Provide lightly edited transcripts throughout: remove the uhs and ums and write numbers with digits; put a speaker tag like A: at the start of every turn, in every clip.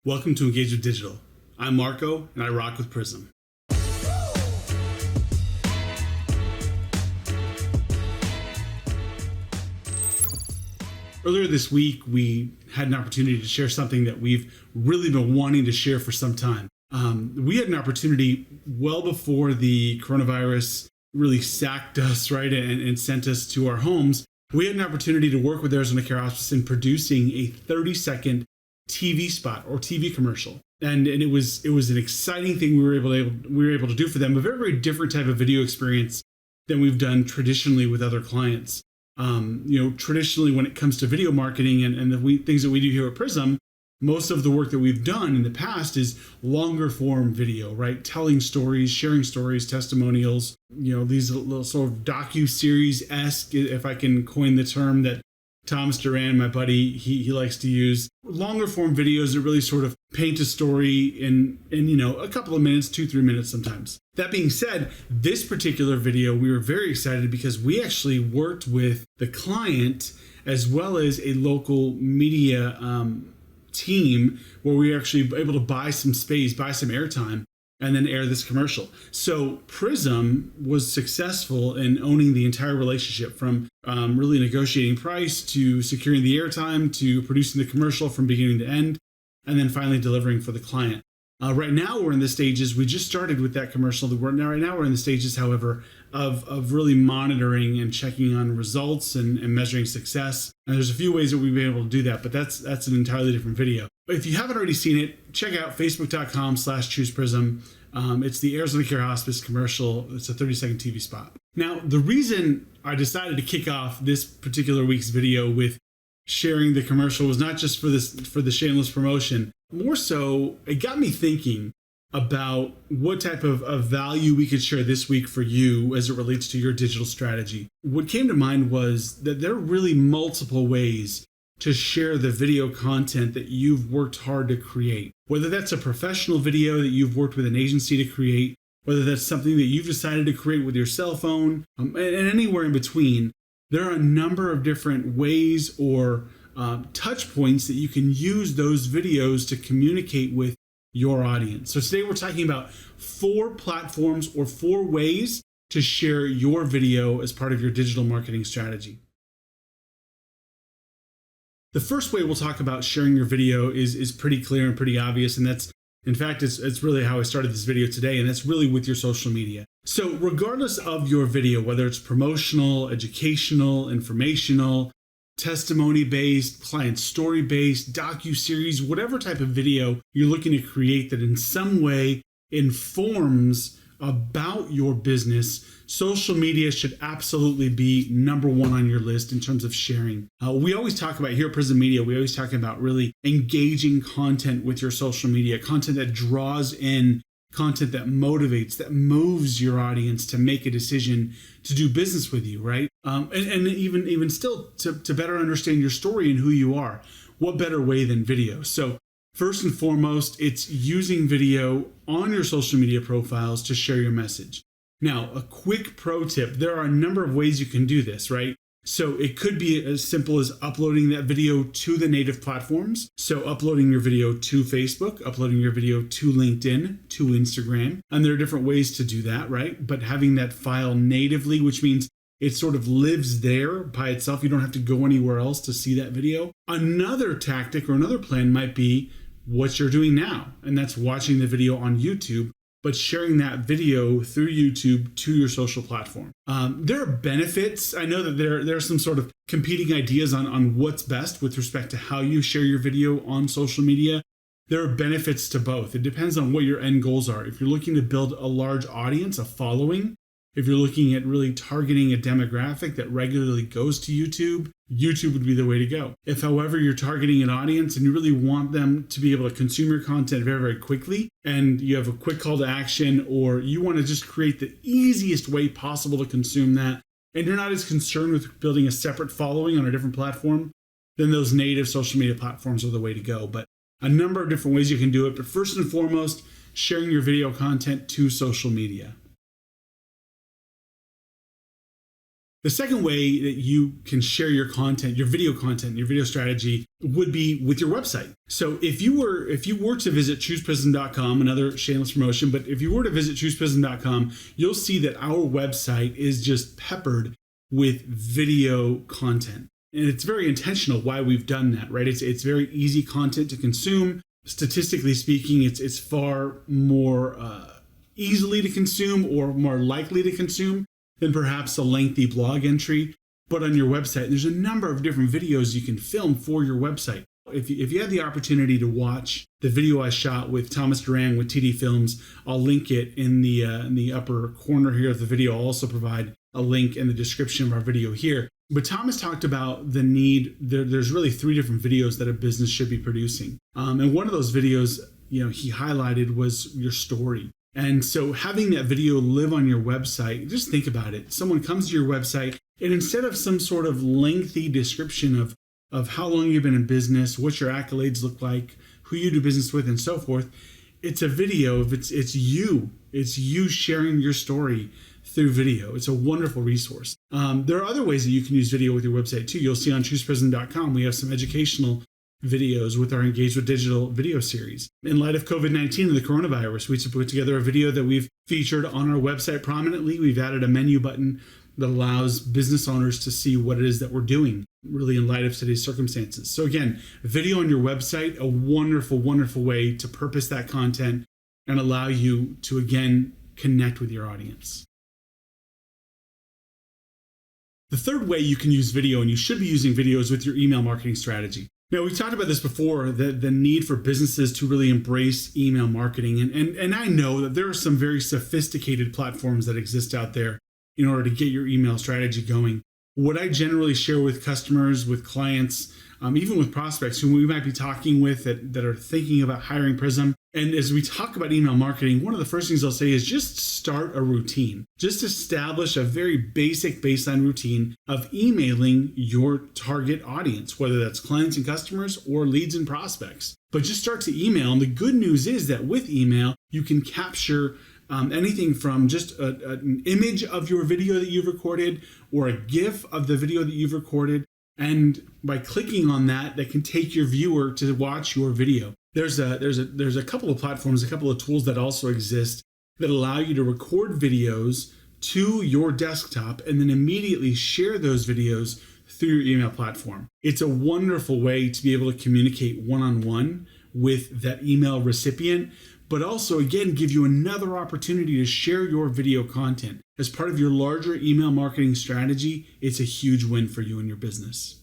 A: Welcome to Engage with Digital. I'm Marco, and I rock with PRISM. Earlier this week, we had an opportunity to share something that we've really been wanting to share for some time. We had an opportunity well before the coronavirus really sacked us, right, and sent us to our homes. We had an opportunity to work with Arizona Care Hospice in producing a 30-second TV spot or TV commercial. And it was an exciting thing we were able to do for them, a very, very different type of video experience than we've done traditionally with other clients. Traditionally when it comes to video marketing and the things that we do here at PRISM, most of the work that we've done in the past is longer form video, right? Telling stories, sharing stories, testimonials, these little sort of docu-series-esque, if I can coin the term that Thomas Duran, my buddy, he likes to use. Longer form videos that really sort of paint a story in a couple of minutes, 2-3 minutes sometimes. That being said, this particular video, we were very excited because we actually worked with the client as well as a local media team where we were actually able to buy some space, buy some airtime, and then air this commercial. So PRISM was successful in owning the entire relationship, from really negotiating price to securing the airtime to producing the commercial from beginning to end, and then finally delivering for the client. Right now we're in the stages, we just started with that commercial. Right now we're in the stages, however, of really monitoring and checking on results and measuring success. And there's a few ways that we've been able to do that, but that's an entirely different video. But if you haven't already seen it, check out facebook.com/chooseprism. It's the Arizona Care Hospice commercial. It's a 30-second TV spot. Now, the reason I decided to kick off this particular week's video with sharing the commercial was not just for the shameless promotion. More so, it got me thinking about what type of value we could share this week for you as it relates to your digital strategy. What came to mind was that there are really multiple ways to share the video content that you've worked hard to create. Whether that's a professional video that you've worked with an agency to create, whether that's something that you've decided to create with your cell phone, and anywhere in between, there are a number of different ways or touch points that you can use those videos to communicate with your audience. So today we're talking about 4 platforms or 4 ways to share your video as part of your digital marketing strategy. The first way we'll talk about sharing your video is pretty clear and pretty obvious, and that's, in fact, it's really how I started this video today, and that's really with your social media. So regardless of your video, whether it's promotional, educational, informational, testimony-based, client story-based, docu-series, whatever type of video you're looking to create that in some way informs about your business, social media should absolutely be number 1 on your list in terms of sharing. We always talk about, here at PRISM Media, we always talk about really engaging content with your social media, content that draws in, content that motivates, that moves your audience to make a decision to do business with you, right? And even still to better understand your story and who you are. What better way than video? So first and foremost, it's using video on your social media profiles to share your message. Now, a quick pro tip, there are a number of ways you can do this, right? So it could be as simple as uploading that video to the native platforms. So uploading your video to Facebook, uploading your video to LinkedIn, to Instagram. And there are different ways to do that, right? But having that file natively, which means it sort of lives there by itself. You don't have to go anywhere else to see that video. Another tactic or another plan might be what you're doing now, and that's watching the video on YouTube, but sharing that video through YouTube to your social platform. There are benefits. I know that there are some sort of competing ideas on what's best with respect to how you share your video on social media. There are benefits to both. It depends on what your end goals are. If you're looking to build a large audience, a following, if you're looking at really targeting a demographic that regularly goes to YouTube, YouTube would be the way to go. If, however, you're targeting an audience and you really want them to be able to consume your content very, very quickly, and you have a quick call to action, or you want to just create the easiest way possible to consume that, and you're not as concerned with building a separate following on a different platform, then those native social media platforms are the way to go. But a number of different ways you can do it. But first and foremost, sharing your video content to social media. The second way that you can share your content, your video strategy would be with your website. So if you were to visit chooseprism.com, another shameless promotion, but if you were to visit chooseprism.com, you'll see that our website is just peppered with video content. And it's very intentional why we've done that, right? It's very easy content to consume. Statistically speaking, it's far more easily to consume or more likely to consume than perhaps a lengthy blog entry. But on your website, there's a number of different videos you can film for your website. If you had the opportunity to watch the video I shot with Thomas Durang with TD Films, I'll link it in the upper corner here of the video. I'll also provide a link in the description of our video here. But Thomas talked about the need. There's really 3 different videos that a business should be producing. And one of those videos, he highlighted was your story. And so having that video live on your website, just think about it. Someone comes to your website, and instead of some sort of lengthy description of how long you've been in business, what your accolades look like, who you do business with, and so forth, it's a video of it's you sharing your story through video. It's a wonderful resource. There are other ways that you can use video with your website too. You'll see on chooseprism.com, we have some educational videos with our Engage with Digital video series. In light of COVID-19 and the coronavirus, we put together a video that we've featured on our website prominently. We've added a menu button that allows business owners to see what it is that we're doing, really in light of today's circumstances. So again, video on your website, a wonderful, wonderful way to purpose that content and allow you to, again, connect with your audience. The third way you can use video, and you should be using video, is with your email marketing strategy. Now, we've talked about this before, the need for businesses to really embrace email marketing. And I know that there are some very sophisticated platforms that exist out there in order to get your email strategy going. What I generally share with customers, with clients, even with prospects who we might be talking with that are thinking about hiring PRISM. And as we talk about email marketing, one of the first things I'll say is just start a routine. Just establish a very basic baseline routine of emailing your target audience, whether that's clients and customers or leads and prospects. But just start to email. And the good news is that with email, you can capture anything from just an image of your video that you've recorded or a GIF of the video that you've recorded. And by clicking on that can take your viewer to watch your video. There's a couple of platforms, a couple of tools that also exist that allow you to record videos to your desktop and then immediately share those videos through your email platform. It's a wonderful way to be able to communicate one-on-one with that email recipient, but also, again, give you another opportunity to share your video content. As part of your larger email marketing strategy, it's a huge win for you and your business.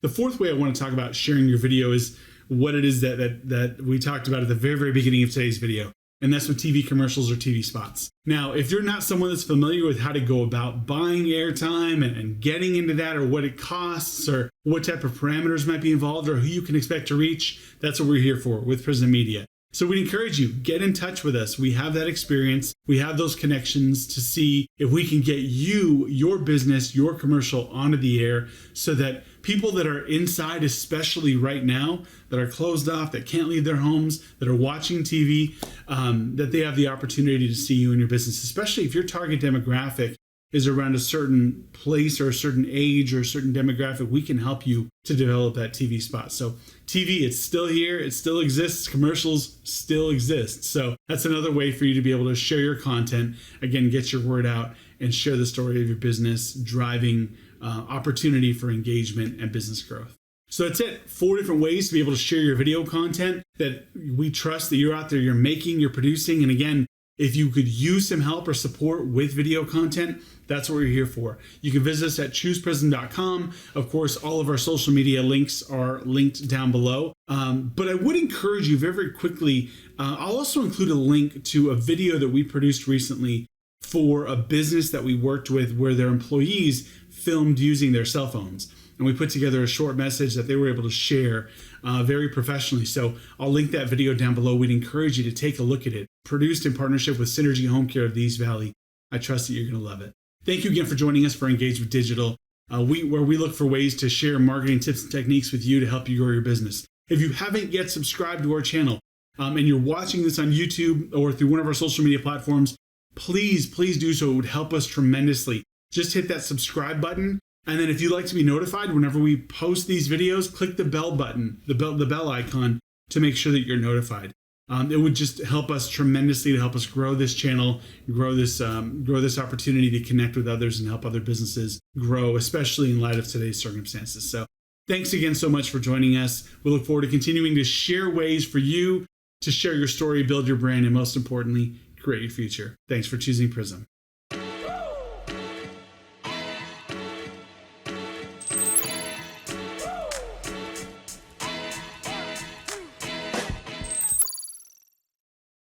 A: The fourth way I want to talk about sharing your video is what it is that we talked about at the very, very beginning of today's video. And that's with TV commercials or TV spots. Now, if you're not someone that's familiar with how to go about buying airtime and getting into that, or what it costs, or what type of parameters might be involved, or who you can expect to reach, that's what we're here for with PRISM Media. So we'd encourage you, get in touch with us. We have that experience. We have those connections to see if we can get you, your business, your commercial onto the air so that people that are inside, especially right now, that are closed off, that can't leave their homes, that are watching TV, that they have the opportunity to see you in your business, especially if your target demographic is around a certain place or a certain age or a certain demographic. We can help you to develop that TV spot. So TV, it's still here, it still exists, commercials still exist. So that's another way for you to be able to share your content, again, get your word out and share the story of your business, driving opportunity for engagement and business growth. So that's it. 4 different ways to be able to share your video content that we trust that you're out there, you're making, you're producing. And again, if you could use some help or support with video content, that's what we're here for. You can visit us at chooseprism.com. Of course, all of our social media links are linked down below. But I would encourage you very, very quickly, I'll also include a link to a video that we produced recently for a business that we worked with where their employees filmed using their cell phones. And we put together a short message that they were able to share very professionally. So I'll link that video down below. We'd encourage you to take a look at it. Produced in partnership with Synergy Home Care of the East Valley. I trust that you're going to love it. Thank you again for joining us for Engage with Digital, where we look for ways to share marketing tips and techniques with you to help you grow your business. If you haven't yet subscribed to our channel and you're watching this on YouTube or through one of our social media platforms, please do so. It would help us tremendously. Just hit that subscribe button. And then if you'd like to be notified whenever we post these videos, click the bell button, the bell icon, to make sure that you're notified. It would just help us tremendously to help us grow this channel, grow this opportunity to connect with others and help other businesses grow, especially in light of today's circumstances. So thanks again so much for joining us. We look forward to continuing to share ways for you to share your story, build your brand, and most importantly, create your future. Thanks for choosing PRISM.